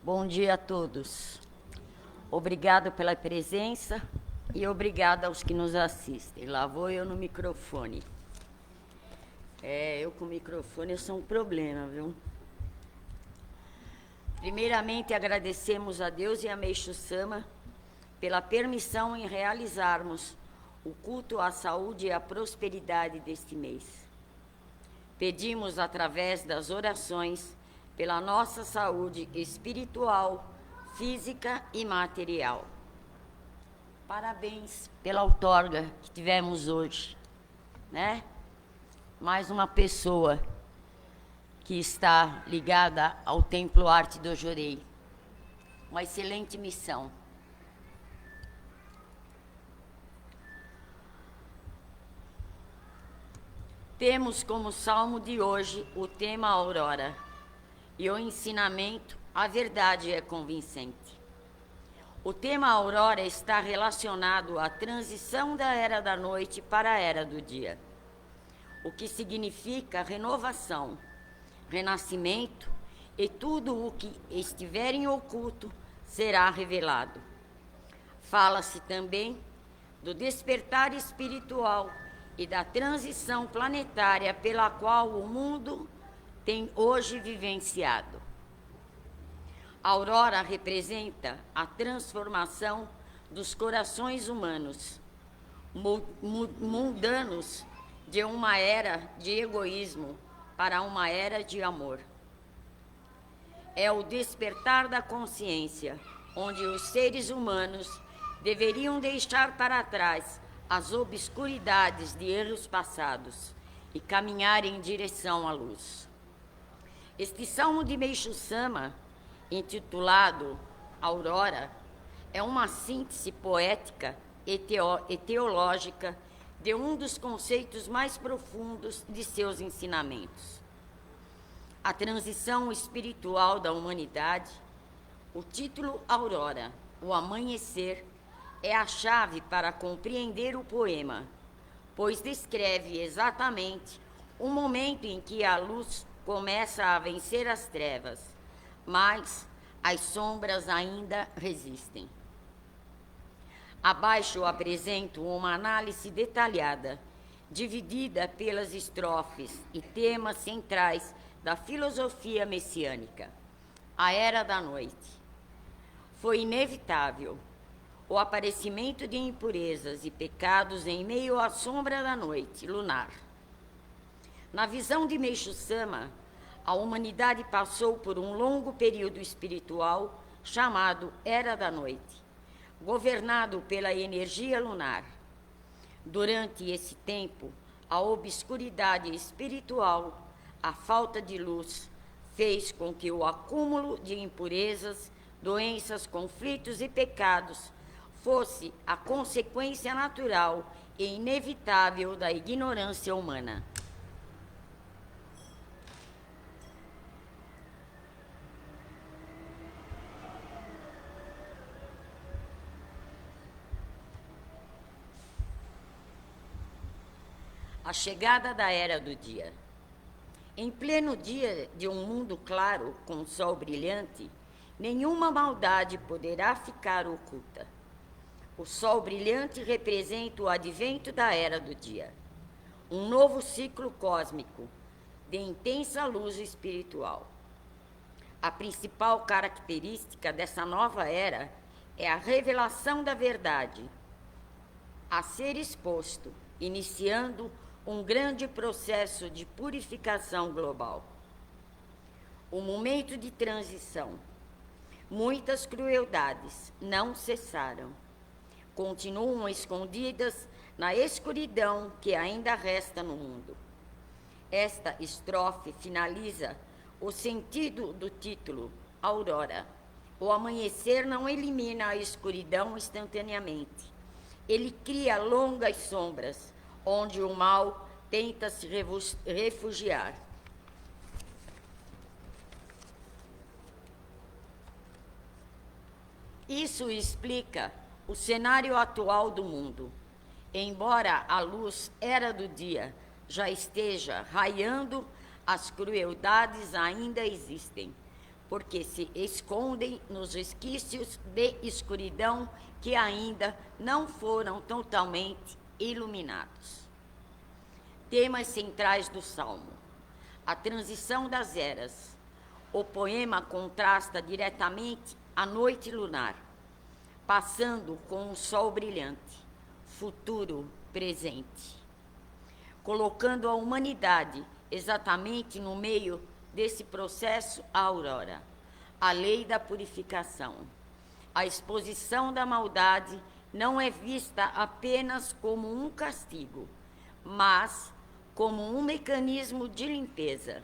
Bom dia a todos. Obrigado pela presença e obrigada aos que nos assistem. Lá vou eu no microfone. Eu com o microfone eu sou um problema, viu? Primeiramente, agradecemos a Deus e a Meixo Sama pela permissão em realizarmos o culto à saúde e à prosperidade deste mês. Pedimos, através das orações, pela nossa saúde espiritual, física e material. Parabéns pela outorga que tivemos hoje, né? Mais uma pessoa que está ligada ao Templo Arte do Jorei. Uma excelente missão. Temos como salmo de hoje o tema Aurora e o ensinamento A Verdade é Convincente. O tema Aurora está relacionado à transição da Era da Noite para a Era do Dia, o que significa renovação, renascimento, e tudo o que estiver em oculto será revelado. Fala-se também do despertar espiritual e da transição planetária pela qual o mundo tem hoje vivenciado. A aurora representa a transformação dos corações humanos, mundanos, de uma era de egoísmo para uma era de amor. É o despertar da consciência, onde os seres humanos deveriam deixar para trás as obscuridades de erros passados e caminhar em direção à luz. Este salmo de Meixo Sama, intitulado Aurora, é uma síntese poética e teológica de um dos conceitos mais profundos de seus ensinamentos. A transição espiritual da humanidade, o título Aurora, o amanhecer, é a chave para compreender o poema, pois descreve exatamente o momento em que a luz começa a vencer as trevas, mas as sombras ainda resistem. Abaixo apresento uma análise detalhada, dividida pelas estrofes e temas centrais da filosofia messiânica. A Era da Noite. Foi inevitável o aparecimento de impurezas e pecados em meio à sombra da noite lunar. Na visão de Meixo Sama, a humanidade passou por um longo período espiritual chamado Era da Noite, governado pela energia lunar. Durante esse tempo, a obscuridade espiritual, a falta de luz, fez com que o acúmulo de impurezas, doenças, conflitos e pecados fosse a consequência natural e inevitável da ignorância humana. A chegada da Era do Dia. Em pleno dia de um mundo claro, com sol brilhante, nenhuma maldade poderá ficar oculta. O sol brilhante representa o advento da Era do Dia, um novo ciclo cósmico de intensa luz espiritual. A principal característica dessa nova era é a revelação da verdade a ser exposto, iniciando um grande processo de purificação global. O momento de transição. Muitas crueldades não cessaram. Continuam escondidas na escuridão que ainda resta no mundo. Esta estrofe finaliza o sentido do título, Aurora. O amanhecer não elimina a escuridão instantaneamente. Ele cria longas sombras, onde o mal tenta se refugiar. Isso explica o cenário atual do mundo. Embora a luz Era do Dia já esteja raiando, as crueldades ainda existem, porque se escondem nos resquícios de escuridão que ainda não foram totalmente iluminados. Temas centrais do Salmo: a transição das eras. O poema contrasta diretamente a noite lunar, passando com o sol brilhante, futuro, presente, colocando a humanidade exatamente no meio desse processo, a aurora, a lei da purificação. A exposição da maldade não é vista apenas como um castigo, mas como um mecanismo de limpeza.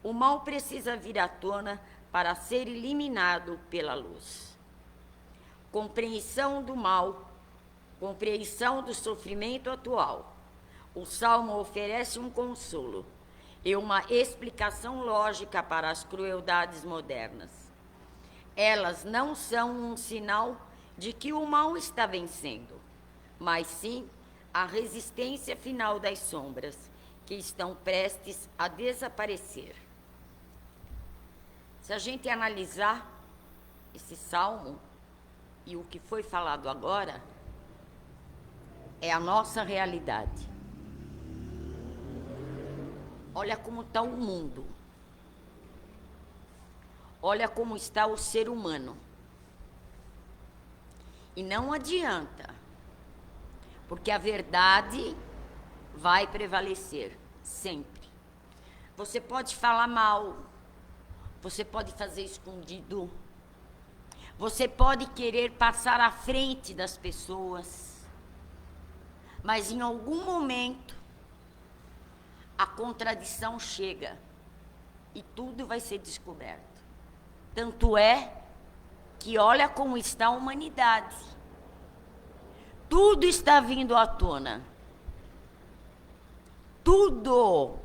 O mal precisa vir à tona para ser eliminado pela luz. Compreensão do mal, compreensão do sofrimento atual. O Salmo oferece um consolo e uma explicação lógica para as crueldades modernas. Elas não são um sinal de que o mal está vencendo, mas sim a resistência final das sombras que estão prestes a desaparecer. Se a gente analisar esse salmo e o que foi falado agora, é a nossa realidade. Olha como está o mundo. Olha como está o ser humano. E não adianta, porque a verdade vai prevalecer, sempre. Você pode falar mal, você pode fazer escondido, você pode querer passar à frente das pessoas, mas em algum momento a contradição chega e tudo vai ser descoberto. Tanto é que olha como está a humanidade. Tudo está vindo à tona. Tudo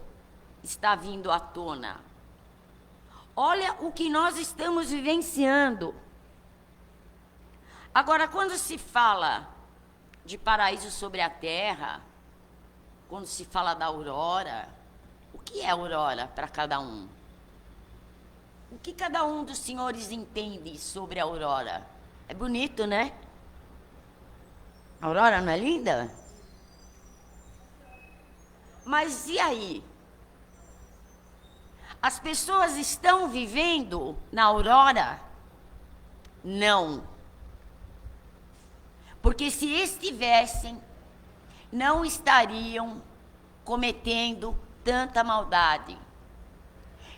está vindo à tona. Olha o que nós estamos vivenciando. Agora, quando se fala de paraíso sobre a terra, quando se fala da aurora, o que é aurora para cada um? O que cada um dos senhores entende sobre a aurora? É bonito, né? A aurora não é linda? Mas e aí? As pessoas estão vivendo na aurora? Não. Porque se estivessem, não estariam cometendo tanta maldade.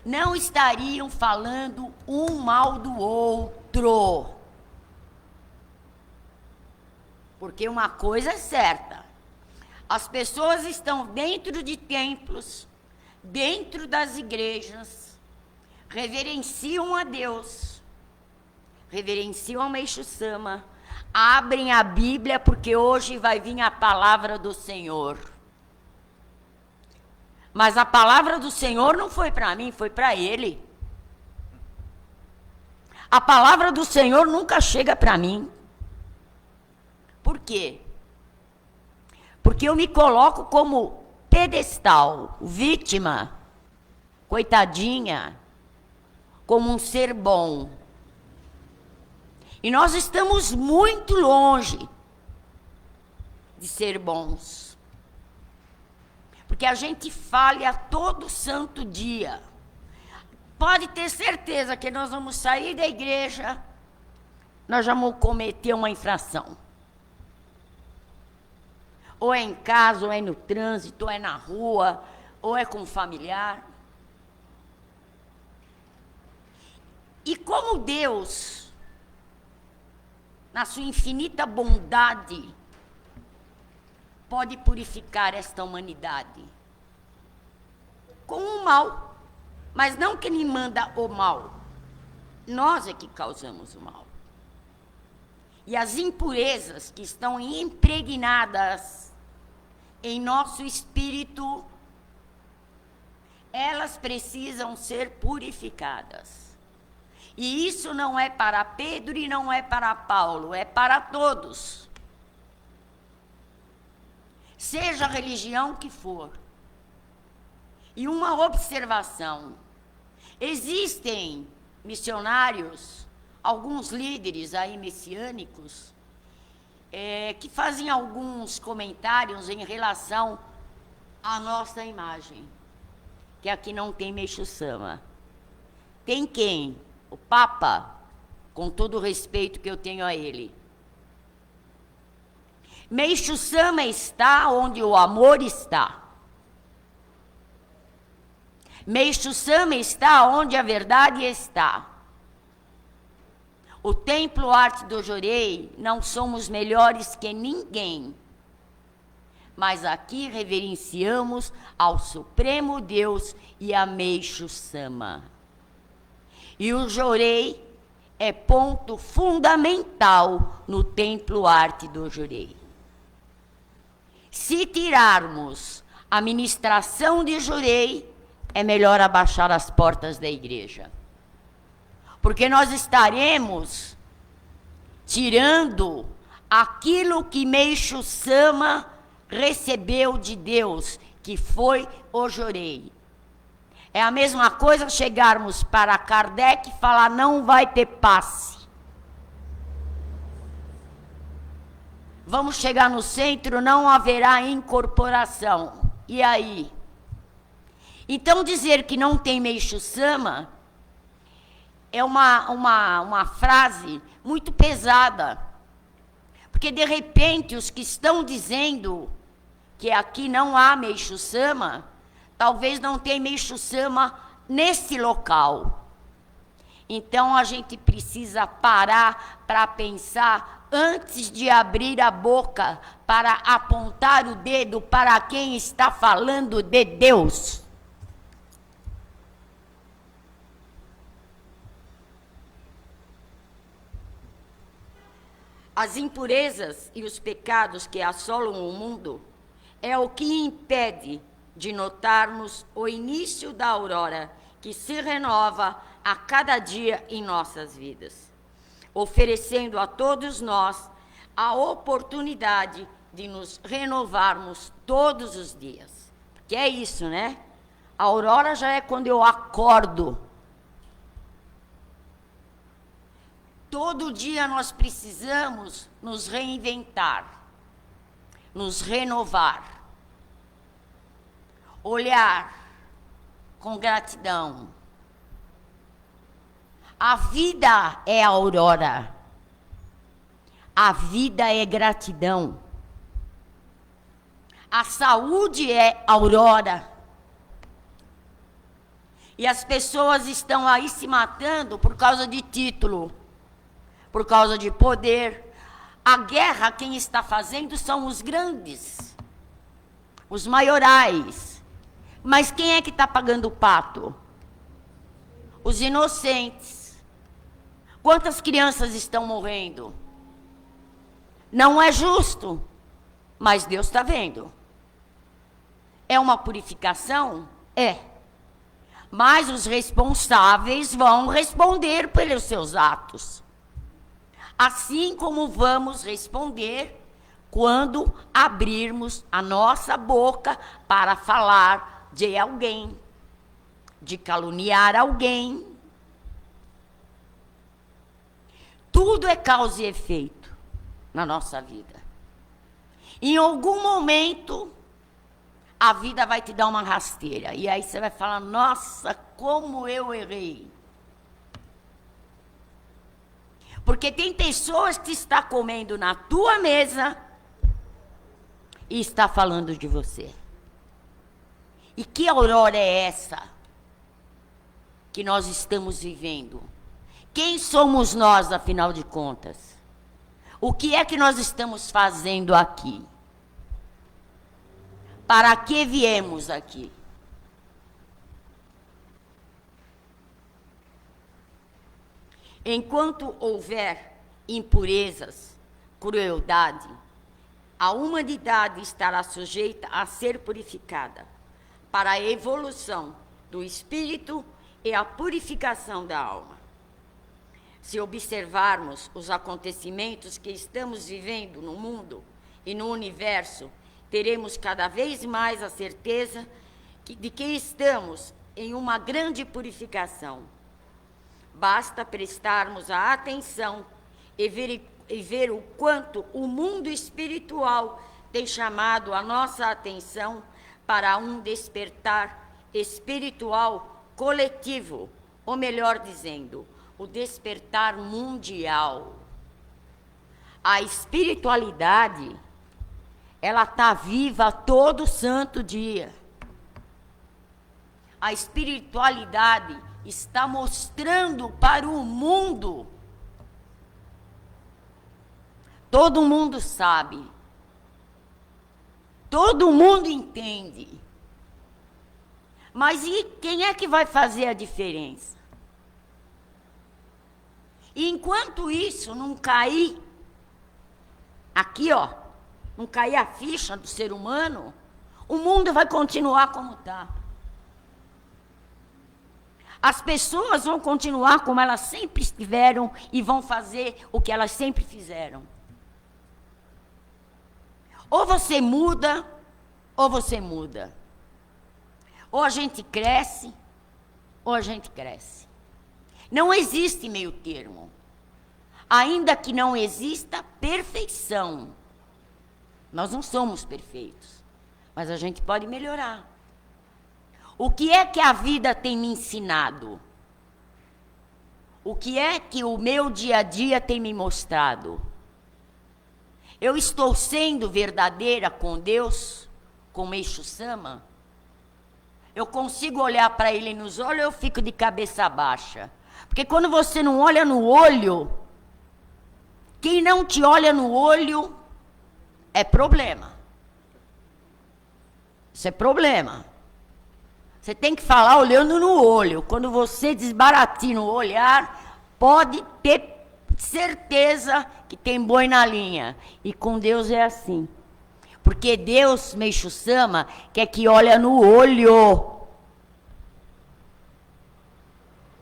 Não estariam falando um mal do outro. Porque uma coisa é certa: as pessoas estão dentro de templos, dentro das igrejas, reverenciam a Deus, reverenciam a Meixo Sama, abrem a Bíblia porque hoje vai vir a palavra do Senhor. Mas a palavra do Senhor não foi para mim, foi para ele. A palavra do Senhor nunca chega para mim. Por quê? Porque eu me coloco como pedestal, vítima, coitadinha, como um ser bom. E nós estamos muito longe de ser bons. Porque a gente falha todo santo dia. Pode ter certeza que nós vamos sair da igreja, nós vamos cometer uma infração. Ou é em casa, ou é no trânsito, ou é na rua, ou é com um familiar. E como Deus, na sua infinita bondade, pode purificar esta humanidade? Com o mal. Mas não que ele manda o mal. Nós é que causamos o mal. E as impurezas que estão impregnadas em nosso espírito, elas precisam ser purificadas. E isso não é para Pedro e não é para Paulo, é para todos. Seja a religião que for. E uma observação: existem missionários, alguns líderes aí messiânicos, que fazem alguns comentários em relação à nossa imagem, que aqui não tem Meixo Sama. Tem quem? O Papa, com todo o respeito que eu tenho a ele. Meixo Sama está onde o amor está. Meixo Sama está onde a verdade está. O Templo Arte do Jorei não somos melhores que ninguém, mas aqui reverenciamos ao Supremo Deus e a Meixo Sama. E o Jorei é ponto fundamental no Templo Arte do Jorei. Se tirarmos a ministração de Jorei, é melhor abaixar as portas da igreja. Porque nós estaremos tirando aquilo que Meixo Sama recebeu de Deus, que foi o Jorei. É a mesma coisa chegarmos para Kardec e falar, não vai ter passe. Vamos chegar no centro, não haverá incorporação. E aí? Então, dizer que não tem Meixo Sama é uma frase muito pesada. Porque, de repente, os que estão dizendo que aqui não há Meixo Sama, talvez não tenha Meixo Sama nesse local. Então, a gente precisa parar para pensar antes de abrir a boca para apontar o dedo para quem está falando de Deus. As impurezas e os pecados que assolam o mundo é o que impede de notarmos o início da aurora que se renova a cada dia em nossas vidas, oferecendo a todos nós a oportunidade de nos renovarmos todos os dias. Que é isso, né? A aurora já é quando eu acordo. Todo dia nós precisamos nos reinventar, nos renovar, olhar com gratidão. A vida é a aurora. A vida é gratidão. A saúde é aurora. E as pessoas estão aí se matando por causa de título, por causa de poder. A guerra, quem está fazendo são os grandes, os maiorais. Mas quem é que está pagando o pato? Os inocentes. Quantas crianças estão morrendo? Não é justo, mas Deus está vendo. É uma purificação? É. Mas os responsáveis vão responder pelos seus atos. Assim como vamos responder quando abrirmos a nossa boca para falar de alguém, de caluniar alguém. Tudo é causa e efeito na nossa vida. Em algum momento, a vida vai te dar uma rasteira. E aí você vai falar, nossa, como eu errei. Porque tem pessoas que estão comendo na tua mesa e está falando de você. E que aurora é essa que nós estamos vivendo? Quem somos nós, afinal de contas? O que é que nós estamos fazendo aqui? Para que viemos aqui? Enquanto houver impurezas, crueldade, a humanidade estará sujeita a ser purificada para a evolução do espírito e a purificação da alma. Se observarmos os acontecimentos que estamos vivendo no mundo e no universo, teremos cada vez mais a certeza de que estamos em uma grande purificação. Basta prestarmos a atenção e ver o quanto o mundo espiritual tem chamado a nossa atenção para um despertar espiritual coletivo, ou melhor dizendo, o despertar mundial. A espiritualidade, ela está viva todo santo dia. A espiritualidade está mostrando para o mundo. Todo mundo sabe. Todo mundo entende. Mas e quem é que vai fazer a diferença? E enquanto isso não cair, aqui ó, não cair a ficha do ser humano, o mundo vai continuar como está. As pessoas vão continuar como elas sempre estiveram e vão fazer o que elas sempre fizeram. Ou você muda, ou você muda. Ou a gente cresce, ou a gente cresce. Não existe meio termo. Ainda que não exista perfeição. Nós não somos perfeitos, mas a gente pode melhorar. O que é que a vida tem me ensinado? O que é que o meu dia a dia tem me mostrado? Eu estou sendo verdadeira com Deus, com Meixo Sama? Eu consigo olhar para Ele nos olhos ou eu fico de cabeça baixa? Porque quando você não olha no olho, quem não te olha no olho é problema. Isso é problema. Você tem que falar olhando no olho. Quando você desbaratina o olhar, pode ter certeza que tem boi na linha. E com Deus é assim. Porque Deus, Meixo Sama, quer que olha no olho.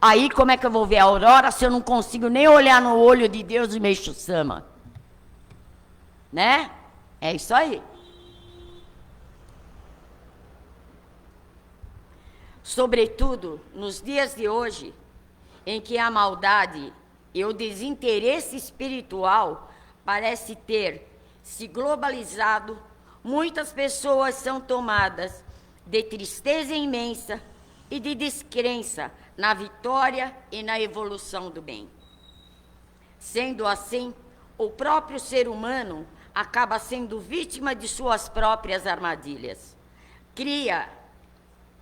Aí como é que eu vou ver a aurora se eu não consigo nem olhar no olho de Deus e Meixo Sama? Né? É isso aí. Sobretudo nos dias de hoje, em que a maldade e o desinteresse espiritual parece ter se globalizado, muitas pessoas são tomadas de tristeza imensa e de descrença na vitória e na evolução do bem. Sendo assim, o próprio ser humano acaba sendo vítima de suas próprias armadilhas. Cria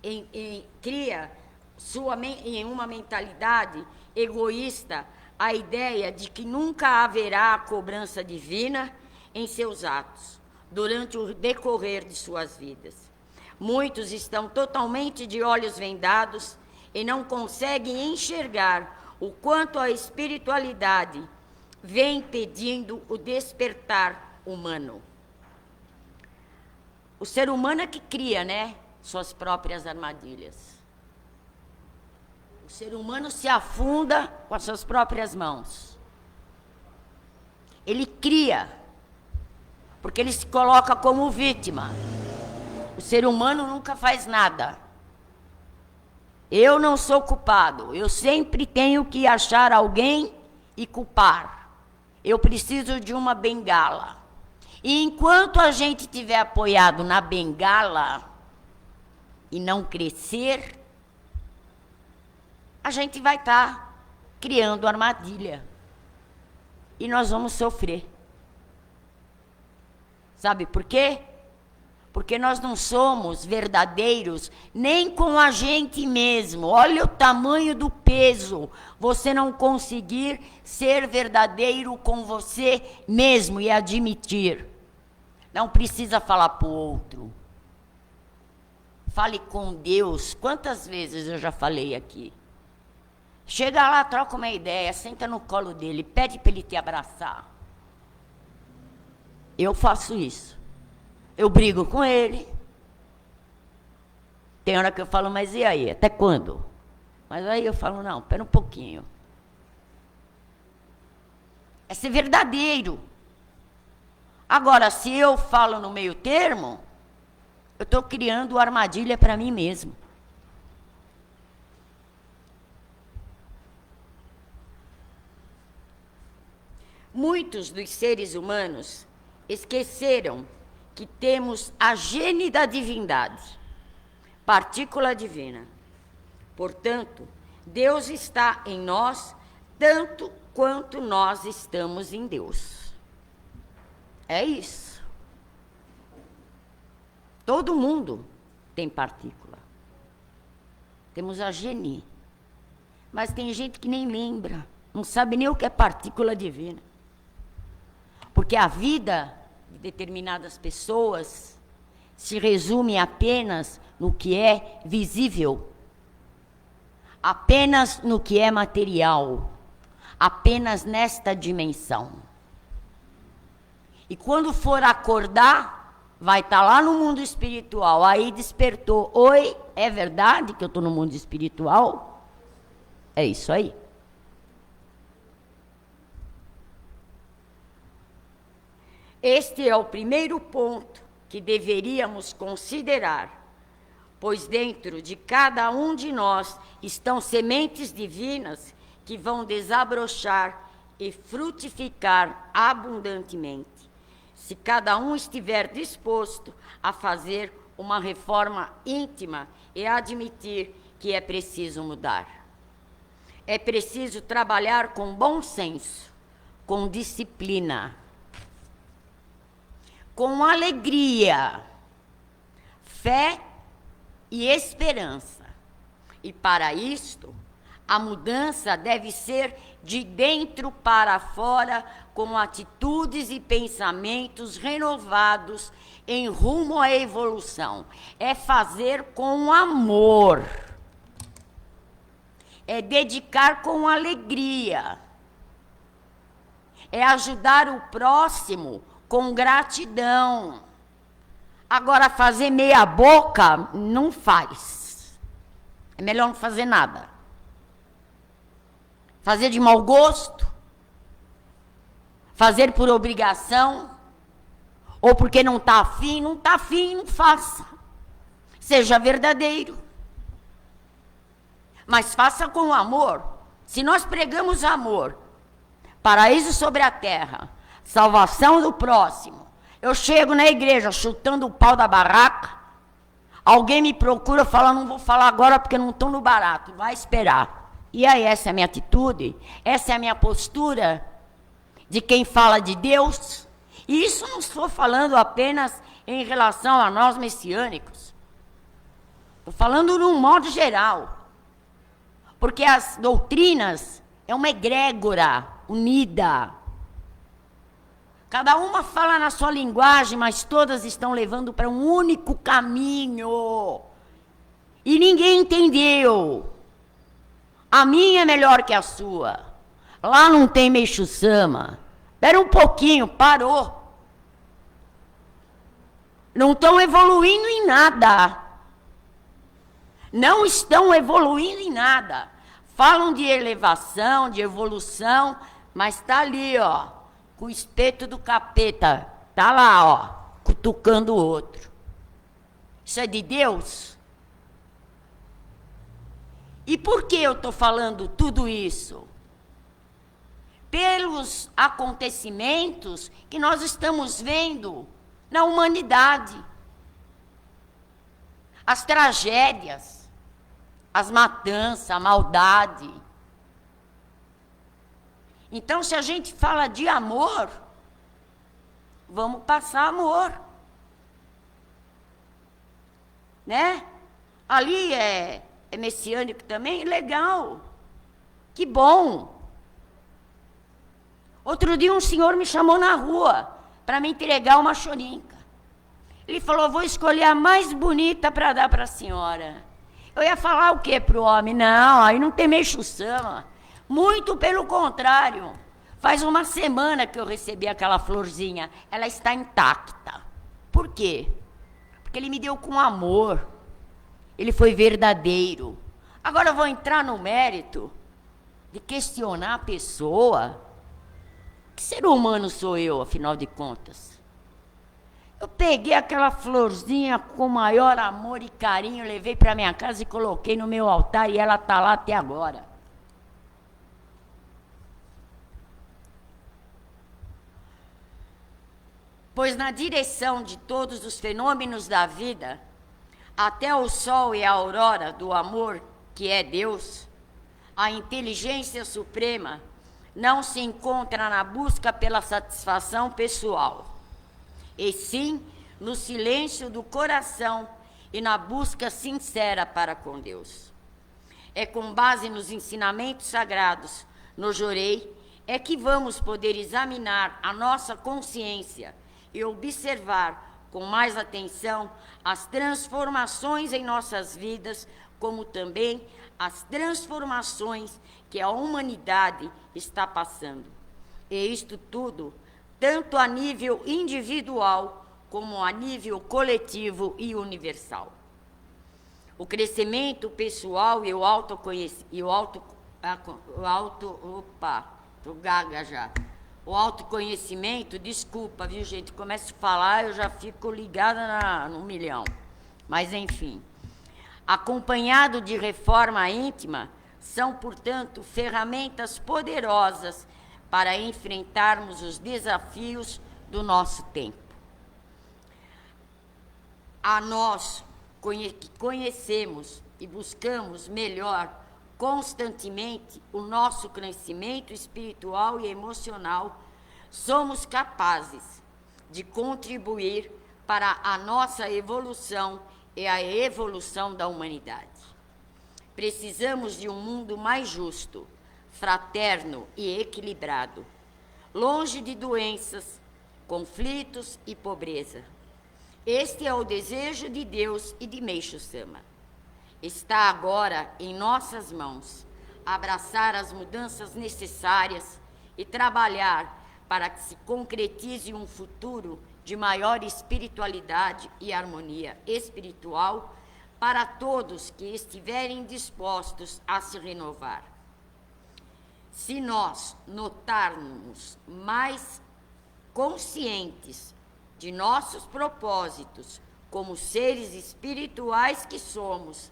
em uma mentalidade egoísta a ideia de que nunca haverá a cobrança divina em seus atos, durante o decorrer de suas vidas. Muitos estão totalmente de olhos vendados e não conseguem enxergar o quanto a espiritualidade vem impedindo o despertar humano. O ser humano é que cria, né, suas próprias armadilhas. O ser humano se afunda com as suas próprias mãos. Ele cria, porque ele se coloca como vítima. O ser humano nunca faz nada. Eu não sou culpado. Eu sempre tenho que achar alguém e culpar. Eu preciso de uma bengala. E enquanto a gente estiver apoiado na bengala e não crescer, a gente vai estar criando armadilha. E nós vamos sofrer. Sabe por quê? Porque nós não somos verdadeiros nem com a gente mesmo. Olha o tamanho do peso. Você não conseguir ser verdadeiro com você mesmo e admitir. Não precisa falar para o outro. Fale com Deus. Quantas vezes eu já falei aqui? Chega lá, troca uma ideia, senta no colo dele, pede para ele te abraçar. Eu faço isso. Eu brigo com ele. Tem hora que eu falo, mas e aí? Até quando? Mas aí eu falo, não, espera um pouquinho. É ser verdadeiro. Agora, se eu falo no meio termo, eu estou criando armadilha para mim mesmo. Muitos dos seres humanos esqueceram que temos a gene da divindade, partícula divina. Portanto, Deus está em nós tanto quanto nós estamos em Deus. É isso. Todo mundo tem partícula. Temos a gene. Mas tem gente que nem lembra, não sabe nem o que é partícula divina. Porque a vida de determinadas pessoas se resume apenas no que é visível, apenas no que é material, apenas nesta dimensão. E quando for acordar, vai estar lá no mundo espiritual. Aí despertou. Oi, é verdade que eu estou no mundo espiritual? É isso aí. Este é o primeiro ponto que deveríamos considerar, pois dentro de cada um de nós estão sementes divinas que vão desabrochar e frutificar abundantemente, se cada um estiver disposto a fazer uma reforma íntima e admitir que é preciso mudar. É preciso trabalhar com bom senso, com disciplina, com alegria, fé e esperança. E para isto, a mudança deve ser de dentro para fora, com atitudes e pensamentos renovados em rumo à evolução. É fazer com amor. É dedicar com alegria. É ajudar o próximo com gratidão. Agora, fazer meia boca, não faz. É melhor não fazer nada. Fazer de mau gosto, fazer por obrigação, ou porque não está afim, não faça. Seja verdadeiro. Mas faça com amor. Se nós pregamos amor, paraíso sobre a terra, salvação do próximo, eu chego na igreja chutando o pau da barraca, alguém me procura, fala, não vou falar agora porque não estou no barato, vai esperar. E aí, essa é a minha atitude, essa é a minha postura de quem fala de Deus. E isso não estou falando apenas em relação a nós messiânicos. Estou falando num modo geral. Porque as doutrinas é uma egrégora unida. Cada uma fala na sua linguagem, mas todas estão levando para um único caminho. E ninguém entendeu. A minha é melhor que a sua. Lá não tem Meixo-sama. Espera um pouquinho, parou. Não estão evoluindo em nada. Não estão evoluindo em nada. Falam de elevação, de evolução, mas está ali, ó, com o espeto do capeta. Está lá, ó, cutucando o outro. Isso é de Deus? E por que eu estou falando tudo isso? Pelos acontecimentos que nós estamos vendo na humanidade. As tragédias, as matanças, a maldade. Então, se a gente fala de amor, vamos passar amor. Né? Ali é messiânico também, legal. Que bom. Outro dia um senhor me chamou na rua para me entregar uma chorinca. Ele falou, vou escolher a mais bonita para dar para a senhora. Eu ia falar o quê para o homem? Não, aí não tem Meixo-sama. Muito pelo contrário. Faz uma semana que eu recebi aquela florzinha. Ela está intacta. Por quê? Porque ele me deu com amor. Ele foi verdadeiro. Agora eu vou entrar no mérito de questionar a pessoa. Que ser humano sou eu, afinal de contas? Eu peguei aquela florzinha com maior amor e carinho, levei para minha casa e coloquei no meu altar e ela está lá até agora. pois na direção de todos os fenômenos da vida, até o sol e a aurora do amor, que é Deus, a inteligência suprema não se encontra na busca pela satisfação pessoal, e sim no silêncio do coração e na busca sincera para com Deus. É com base nos ensinamentos sagrados, no Jorei, é que vamos poder examinar a nossa consciência e observar com mais atenção as transformações em nossas vidas, como também as transformações que a humanidade está passando. E isto tudo, tanto a nível individual, como a nível coletivo e universal. O crescimento pessoal e o o autoconhecimento, desculpa, viu, gente? Começo a falar, eu já fico ligada no milhão. Mas, enfim. Acompanhado de reforma íntima, são, portanto, ferramentas poderosas para enfrentarmos os desafios do nosso tempo. A nós, que conhecemos e buscamos melhor constantemente o nosso crescimento espiritual e emocional, somos capazes de contribuir para a nossa evolução e a evolução da humanidade. Precisamos de um mundo mais justo, fraterno e equilibrado, longe de doenças, conflitos e pobreza. Este é o desejo de Deus e de Meixo Sama. Está agora em nossas mãos abraçar as mudanças necessárias e trabalhar para que se concretize um futuro de maior espiritualidade e harmonia espiritual para todos que estiverem dispostos a se renovar. Se nós notarmos mais conscientes de nossos propósitos como seres espirituais que somos,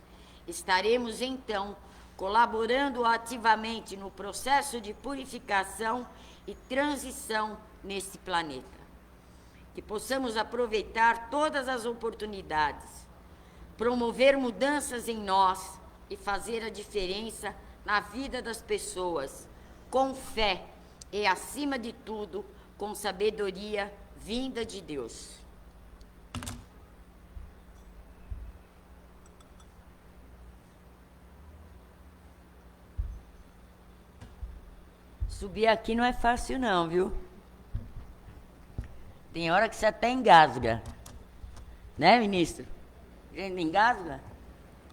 estaremos então colaborando ativamente no processo de purificação e transição nesse planeta. Que possamos aproveitar todas as oportunidades, promover mudanças em nós e fazer a diferença na vida das pessoas, com fé e, acima de tudo, com sabedoria vinda de Deus. Subir aqui não é fácil não, viu? Tem hora que você até engasga. Né, ministro? A gente engasga.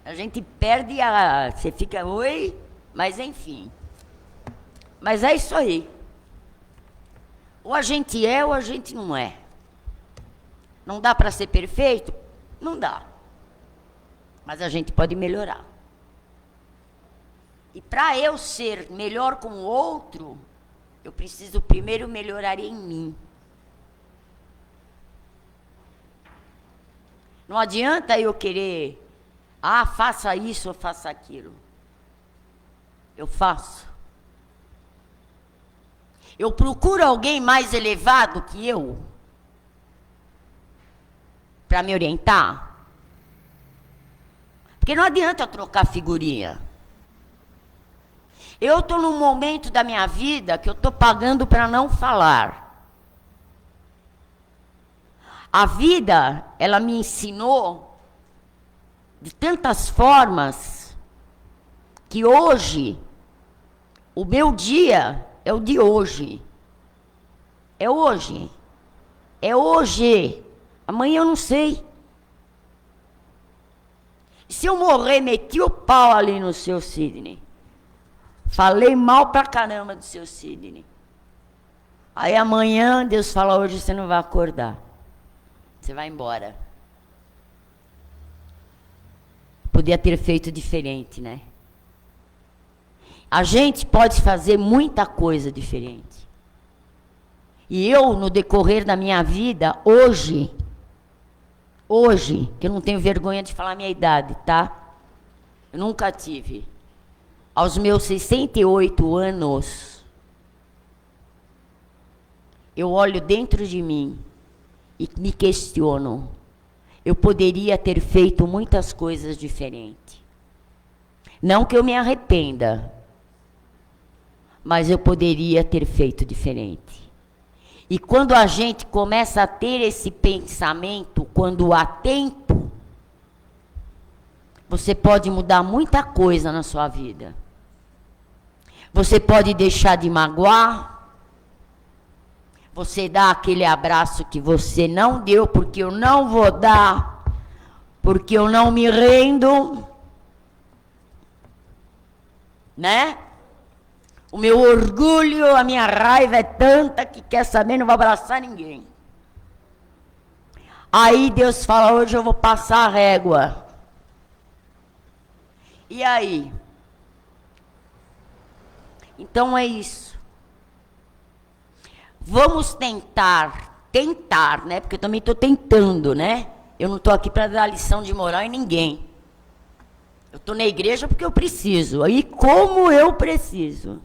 A gente perde a... Você fica, oi? Mas, enfim. Mas é isso aí. Ou a gente é ou a gente não é. Não dá para ser perfeito? Não dá. Mas a gente pode melhorar. E para eu ser melhor com o outro, eu preciso primeiro melhorar em mim. Não adianta eu querer, faça isso ou faça aquilo. Eu faço. Eu procuro alguém mais elevado que eu para me orientar. Porque não adianta eu trocar figurinha. Eu estou num momento da minha vida que eu estou pagando para não falar. A vida, ela me ensinou de tantas formas que hoje, o meu dia é o de hoje. É hoje. É hoje. Amanhã eu não sei. Se eu morrer, meti o pau ali no seu Sidney. Falei mal pra caramba do seu Sidney. Aí amanhã Deus fala, hoje você não vai acordar. Você vai embora. Podia ter feito diferente, né? A gente pode fazer muita coisa diferente. E eu, no decorrer da minha vida, hoje, que eu não tenho vergonha de falar a minha idade, tá? Eu nunca tive. Aos meus 68 anos, eu olho dentro de mim e me questiono. Eu poderia ter feito muitas coisas diferentes. Não que eu me arrependa, mas eu poderia ter feito diferente. E quando a gente começa a ter esse pensamento, quando há tempo, você pode mudar muita coisa na sua vida. Você pode deixar de magoar. Você dá aquele abraço que você não deu, porque eu não vou dar, porque eu não me rendo. Né? O meu orgulho, a minha raiva é tanta que quer saber, não vai abraçar ninguém. Aí Deus fala, hoje eu vou passar a régua. E aí? Então é isso. Vamos tentar, né? Porque eu também estou tentando, né? Eu não estou aqui para dar lição de moral em ninguém. Eu estou na igreja porque eu preciso. Aí como eu preciso.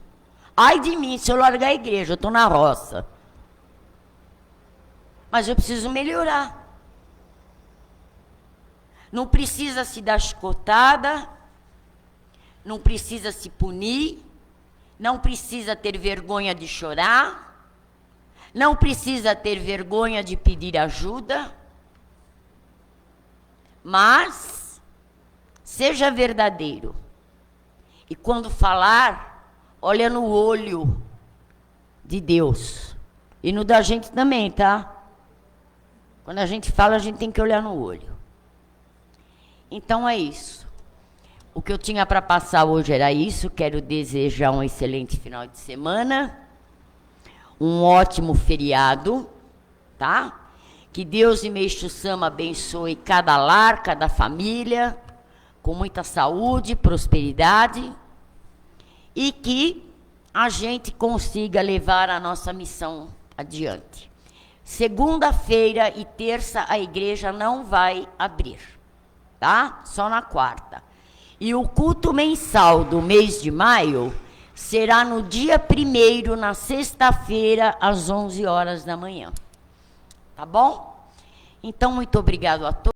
Ai de mim, se eu largar a igreja, eu estou na roça. Mas eu preciso melhorar. Não precisa se dar chicotada. Não precisa se punir. Não precisa ter vergonha de chorar. Não precisa ter vergonha de pedir ajuda. Mas seja verdadeiro. E quando falar, olha no olho de Deus. E no da gente também, tá? Quando a gente fala, a gente tem que olhar no olho. Então é isso. O que eu tinha para passar hoje era isso. Quero desejar um excelente final de semana. Um ótimo feriado, tá? Que Deus e Meixo Sama abençoe cada lar, cada família, com muita saúde, prosperidade, e que a gente consiga levar a nossa missão adiante. Segunda-feira e terça a igreja não vai abrir, tá? Só na quarta. E o culto mensal do mês de maio será no dia 1º, na sexta-feira, às 11 horas da manhã. Tá bom? Então, muito obrigado a todos.